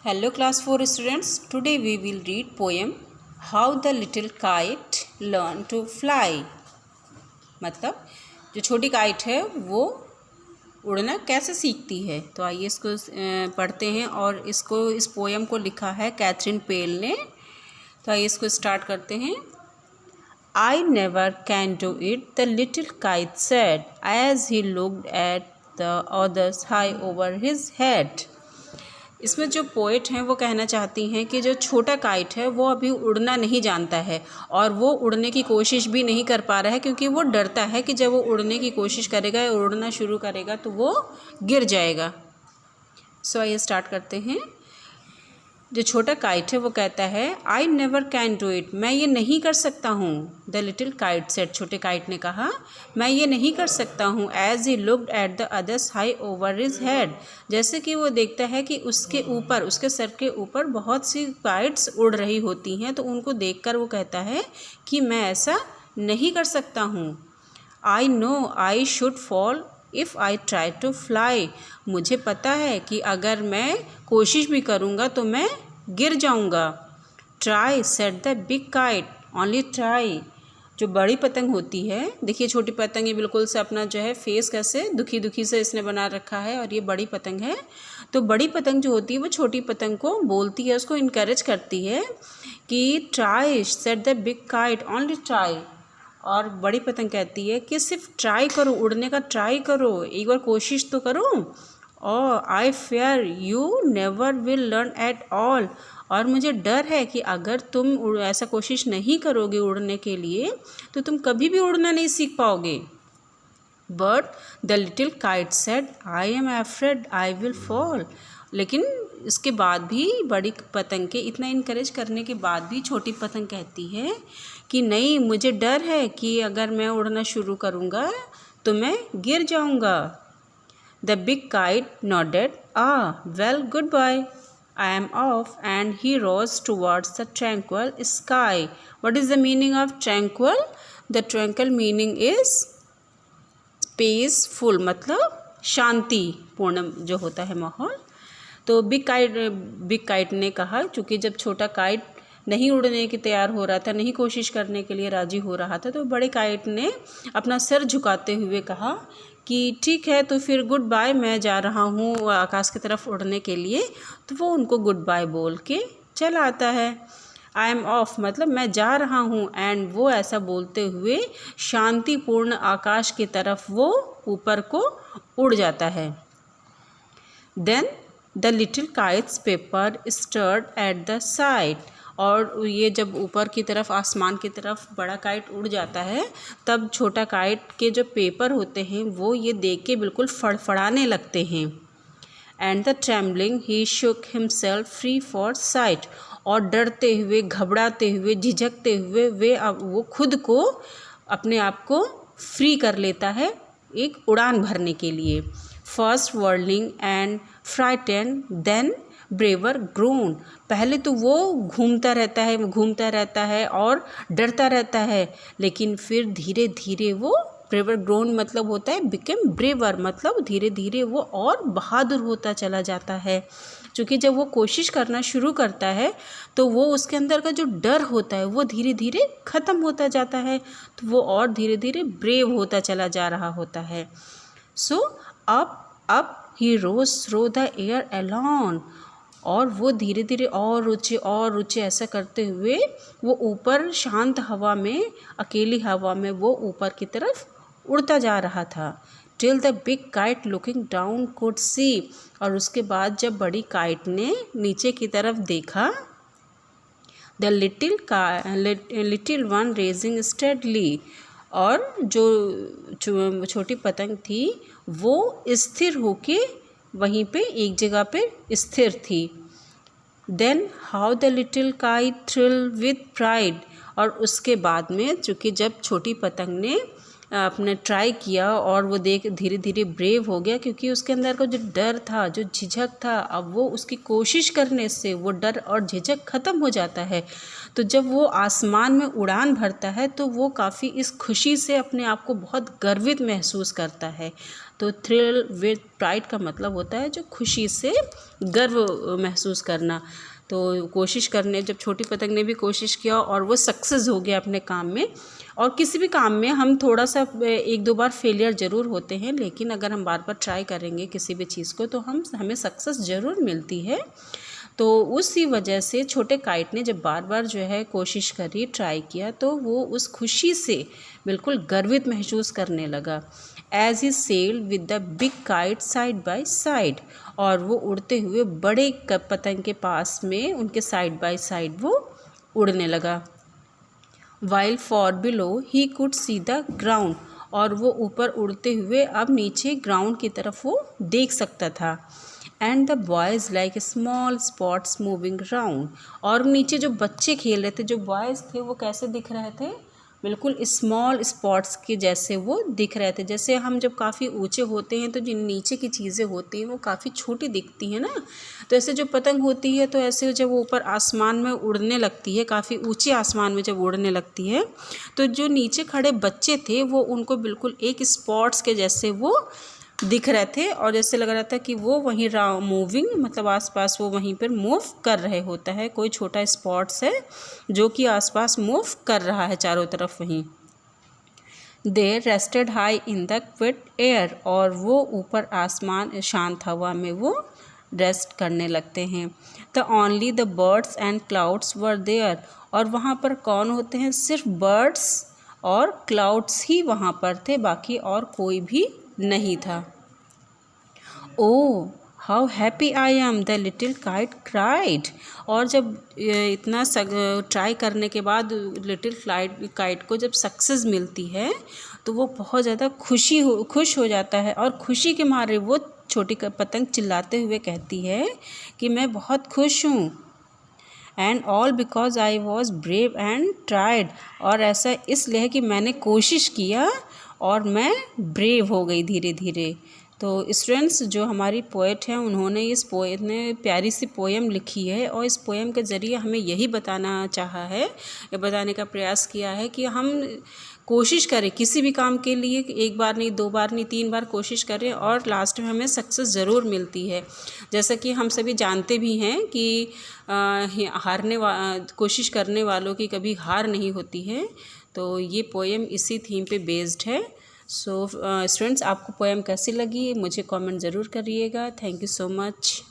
Hello class 4 students, today we will read poem How the Little Kite Learned to Fly। मतलब जो छोटी kite है वो उड़ना कैसे सीखती है। तो आइए इसको पढ़ते हैं और इस पोएम को लिखा है कैथरीन पेल ने। तो आइए इसको स्टार्ट करते हैं। I never can do it, the little kite said as he looked at the others high over his head। इसमें जो पोएट हैं वो कहना चाहती हैं कि जो छोटा काइट है वो अभी उड़ना नहीं जानता है और वो उड़ने की कोशिश भी नहीं कर पा रहा है, क्योंकि वो डरता है कि जब वो उड़ने की कोशिश करेगा या उड़ना शुरू करेगा तो वो गिर जाएगा। सो आइए स्टार्ट करते हैं। जो छोटा काइट है वो कहता है I never can do it, मैं ये नहीं कर सकता हूँ। द लिटिल काइट सेड, छोटे काइट ने कहा मैं ये नहीं कर सकता हूँ। As he looked at the others high over his head, जैसे कि वो देखता है कि उसके ऊपर, उसके सर के ऊपर बहुत सी काइट्स उड़ रही होती हैं, तो उनको देखकर वो कहता है कि मैं ऐसा नहीं कर सकता हूँ। I know I should fall if I try to fly, मुझे पता है कि अगर मैं कोशिश भी करूँगा तो मैं गिर जाऊँगा। Try said the big kite, only try. जो बड़ी पतंग होती है, देखिए छोटी पतंग ये बिल्कुल से अपना जो है फेस कैसे दुखी दुखी से इसने बना रखा है, और ये बड़ी पतंग है। तो बड़ी पतंग जो होती है वो छोटी पतंग को बोलती है, उसको इनकरेज करती है कि try said the big kite, only try. और बड़ी पतंग कहती है कि सिर्फ ट्राई करो, उड़ने का ट्राई करो, एक बार कोशिश तो करो। और I fear you never will learn at all, और मुझे डर है कि अगर तुम ऐसा कोशिश नहीं करोगे उड़ने के लिए तो तुम कभी भी उड़ना नहीं सीख पाओगे। But the little kite said I am afraid I will fall, लेकिन इसके बाद भी बड़ी पतंग के इतना इनकरेज करने के बाद भी छोटी पतंग कहती है कि नहीं, मुझे डर है कि अगर मैं उड़ना शुरू करूँगा तो मैं गिर जाऊँगा। The big kite nodded, well good bye, I am off, and he rose towards the tranquil sky. What is the meaning of tranquil? The tranquil meaning is peaceful, मतलब शांति पूर्ण जो होता है माहौल। तो बिग काइट ने कहा, चूँकि जब छोटा काइट नहीं उड़ने की तैयार हो रहा था, नहीं कोशिश करने के लिए राजी हो रहा था, तो बड़े काइट ने अपना सिर झुकाते हुए कहा कि ठीक है, तो फिर गुड बाय, मैं जा रहा हूँ आकाश की तरफ उड़ने के लिए। तो वो उनको गुड बाय बोल के चला आता है। आई एम ऑफ मतलब मैं जा रहा हूँ, एंड वो ऐसा बोलते हुए शांतिपूर्ण आकाश की तरफ वो ऊपर को उड़ जाता है। Then the little kite's paper stirred at the side, और ये जब ऊपर की तरफ आसमान की तरफ बड़ा काइट उड़ जाता है, तब छोटा काइट के जो पेपर होते हैं वो ये देख के बिल्कुल फड़फड़ाने लगते हैं। And the trembling he shook himself free for sight, और डरते हुए, घबराते हुए, झिझकते हुए वो खुद को, अपने आप को फ्री कर लेता है एक उड़ान भरने के लिए। First whirling and frighten, then braver grown, पहले तो वो घूमता रहता है और डरता रहता है, लेकिन फिर धीरे धीरे वो ब्रेवर ग्रोन मतलब होता है बिकम ब्रेवर, मतलब धीरे धीरे वो और बहादुर होता चला जाता है। क्योंकि जब वो कोशिश करना शुरू करता है तो वो उसके अंदर का जो डर होता है वो धीरे धीरे ख़त्म होता जाता है, तो वो और धीरे धीरे ब्रेव होता चला जा रहा होता है। So up he rose through the air alone, और वो धीरे धीरे और ऊंचे ऐसा करते हुए वो ऊपर शांत हवा में, अकेली हवा में वो ऊपर की तरफ उड़ता जा रहा था। Till the big kite looking down could see, और उसके बाद जब बड़ी काइट ने नीचे की तरफ देखा, the little one raising steadily, और जो छोटी पतंग थी वो स्थिर होके वहीं पे एक जगह पे स्थिर थी। Then how the little kite thrill with pride, और उसके बाद में चूँकि जब छोटी पतंग ने आपने ट्राई किया और वो देख धीरे धीरे ब्रेव हो गया, क्योंकि उसके अंदर का जो डर था, जो झिझक था, अब वो उसकी कोशिश करने से वो डर और झिझक ख़त्म हो जाता है। तो जब वो आसमान में उड़ान भरता है तो वो काफ़ी इस खुशी से अपने आप को बहुत गर्वित महसूस करता है। तो थ्रिल विद प्राइड का मतलब होता है जो खुशी से गर्व महसूस करना। तो कोशिश करने, जब छोटी पतंग ने भी कोशिश किया और वो सक्सेस हो गया अपने काम में। और किसी भी काम में हम थोड़ा सा 1-2 बार फेलियर ज़रूर होते हैं, लेकिन अगर हम बार बार ट्राई करेंगे किसी भी चीज़ को तो हमें सक्सेस ज़रूर मिलती है। तो उसी वजह से छोटे काइट ने जब बार बार जो है कोशिश करी, ट्राई किया, तो वो उस खुशी से बिल्कुल गर्वित महसूस करने लगा। As he sailed with the big kite side by side, और वो उड़ते हुए बड़े पतंग के पास में उनके साइड बाय साइड वो उड़ने लगा। While for below he could see the ground, और वो ऊपर उड़ते हुए अब नीचे ग्राउंड की तरफ वो देख सकता था। And the boys like small spots moving round, और नीचे जो बच्चे खेल रहे थे, जो बॉयज़ थे, वो कैसे दिख रहे थे? बिल्कुल स्मॉल स्पॉट्स के जैसे वो दिख रहे थे। जैसे हम जब काफ़ी ऊंचे होते हैं तो जिन नीचे की चीज़ें होती हैं वो काफ़ी छोटी दिखती हैं ना, तो ऐसे जो पतंग होती है तो ऐसे जब वो ऊपर आसमान में उड़ने लगती है, काफ़ी ऊंचे आसमान में जब उड़ने लगती है, तो जो नीचे खड़े बच्चे थे वो उनको बिल्कुल एक स्पॉट्स के जैसे वो दिख रहे थे, और जैसे लग रहा था कि वो वहीं मूविंग, मतलब आसपास वो वहीं पर मूव कर रहे होता है। कोई छोटा स्पॉट्स है जो कि आसपास मूव कर रहा है चारों तरफ वहीं। They rested high in the quiet air, और वो ऊपर आसमान शांत हवा में वो रेस्ट करने लगते हैं। The only the birds and clouds were there, और वहाँ पर कौन होते हैं? सिर्फ बर्ड्स और क्लाउड्स ही वहाँ पर थे, बाकी और कोई भी नहीं था। Oh how happy I am, the little kite cried, और जब इतना ट्राई करने के बाद लिटिल काइट को जब सक्सेस मिलती है तो वो बहुत ज़्यादा खुश हो जाता है, और खुशी के मारे वो छोटी पतंग चिल्लाते हुए कहती है कि मैं बहुत खुश हूँ। And all because I was brave and tried, और ऐसा इसलिए कि मैंने कोशिश किया और मैं ब्रेव हो गई धीरे धीरे। तो स्टूडेंट्स, जो हमारी पोएट हैं उन्होंने इस पोएट ने प्यारी सी पोएम लिखी है, और इस पोएम के ज़रिए हमें यही बताना चाहा है, या बताने का प्रयास किया है कि हम कोशिश करें किसी भी काम के लिए, 1 बार नहीं, 2 बार नहीं, 3 बार कोशिश करें और लास्ट में हमें सक्सेस ज़रूर मिलती है। जैसा कि हम सभी जानते भी हैं कि कोशिश करने वालों की कभी हार नहीं होती है। तो ये पोएम इसी थीम पे बेस्ड है। सो स्टूडेंट्स, आपको पोएम कैसी लगी मुझे कमेंट ज़रूर करिएगा। Thank you so much.